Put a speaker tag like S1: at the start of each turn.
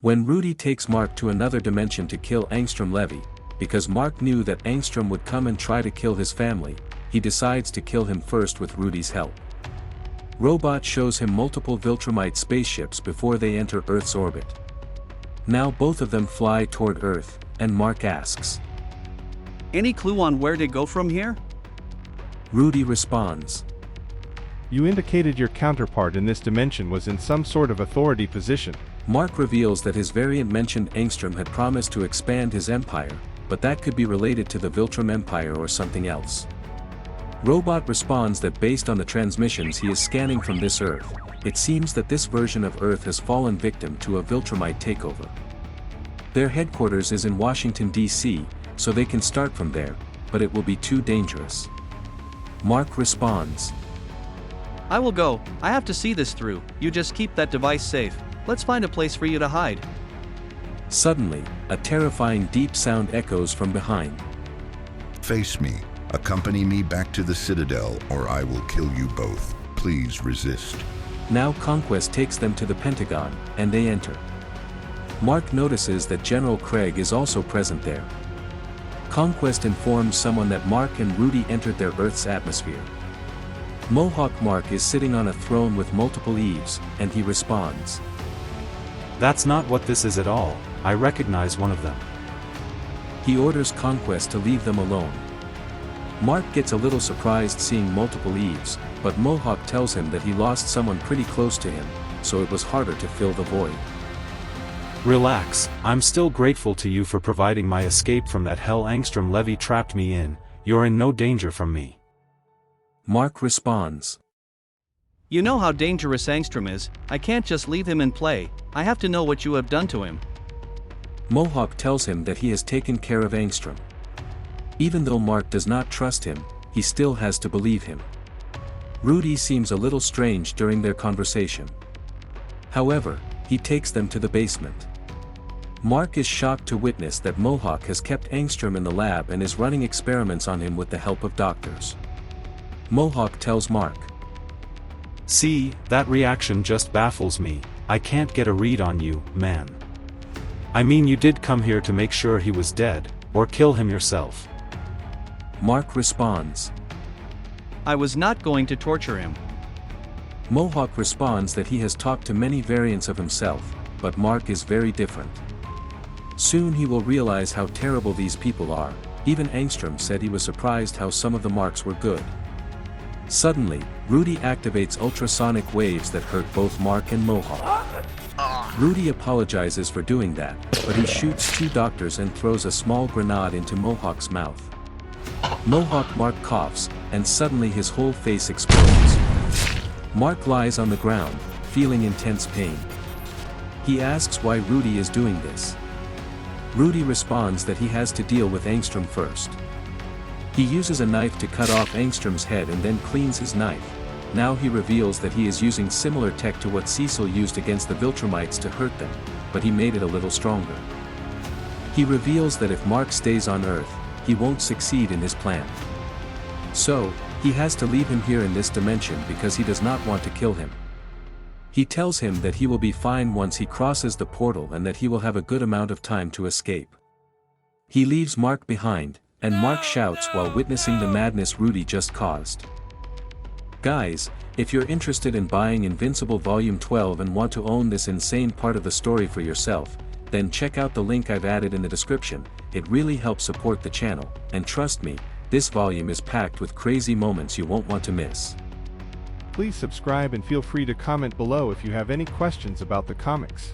S1: When Rudy takes Mark to another dimension to kill AngstromLevy, because Mark knew that Angstrom would come and try to kill his family, he decides to kill him first with Rudy's help. Robot shows him multiple Viltrumite spaceships before they enter Earth's orbit. Now both of them fly toward Earth, and Mark asks,
S2: "Any clue on where to go from here?"
S1: Rudy responds,
S3: "You indicated your counterpart in this dimension was in some sort of authority position."
S1: Mark reveals that his variant mentioned Angstrom had promised to expand his empire, but that could be related to the Viltrum Empire or something else. Robot responds that based on the transmissions he is scanning from this Earth, it seems that this version of Earth has fallen victim to a Viltrumite takeover. Their headquarters is in Washington, D.C., so they can start from there, but it will be too dangerous. Mark responds,
S2: "I will go, I have to see this through, you just keep that device safe, let's find a place for you to hide."
S1: Suddenly, a terrifying deep sound echoes from behind.
S4: Face me. Accompany me back to the Citadel, or I will kill you both. Please resist.
S1: Now Conquest takes them to the Pentagon, and they enter. Mark notices that General Craig is also present there. Conquest informs someone that Mark and Rudy entered their Earth's atmosphere. Mohawk Mark is sitting on a throne with multiple eaves, and he responds,
S5: "That's not what this is at all, I recognize one of them."
S1: He orders Conquest to leave them alone. Mark gets a little surprised seeing multiple eaves, but Mohawk tells him that he lost someone pretty close to him, so it was harder to fill the void.
S5: "Relax, I'm still grateful to you for providing my escape from that hell AngstromLevy trapped me in, you're in no danger from me."
S1: Mark responds,
S2: "You know how dangerous Angstrom is, I can't just leave him in play, I have to know what you have done to him."
S1: Mohawk tells him that he has taken care of Angstrom. Even though Mark does not trust him, he still has to believe him. Rudy seems a little strange during their conversation. However, he takes them to the basement. Mark is shocked to witness that Mohawk has kept Angstrom in the lab and is running experiments on him with the help of doctors. Mohawk tells Mark,
S5: "See, that reaction just baffles me, I can't get a read on you, man. I mean, you did come here to make sure he was dead, or kill him yourself."
S1: Mark responds,
S2: "I was not going to torture him."
S1: Mohawk responds that he has talked to many variants of himself, but Mark is very different. Soon he will realize how terrible these people are. Even Angstrom said he was surprised how some of the marks were good. Suddenly, Rudy activates ultrasonic waves that hurt both Mark and Mohawk. Rudy apologizes for doing that, but he shoots two doctors and throws a small grenade into Mohawk's mouth. Mohawk Mark coughs, and suddenly his whole face explodes. Mark lies on the ground, feeling intense pain. He asks why Rudy is doing this. Rudy responds that he has to deal with Angstrom first. He uses a knife to cut off Angstrom's head and then cleans his knife. Now he reveals that he is using similar tech to what Cecil used against the Viltrumites to hurt them, but he made it a little stronger. He reveals that if Mark stays on Earth, he won't succeed in his plan. So, he has to leave him here in this dimension because he does not want to kill him. He tells him that he will be fine once he crosses the portal and that he will have a good amount of time to escape. He leaves Mark behind, and Mark shouts while witnessing the madness Rudy just caused. Guys, if you're interested in buying Invincible Volume 12 and want to own this insane part of the story for yourself, then check out the link I've added in the description. It really helps support the channel, and trust me, this volume is packed with crazy moments you won't want to miss.
S3: Please subscribe and feel free to comment below if you have any questions about the comics.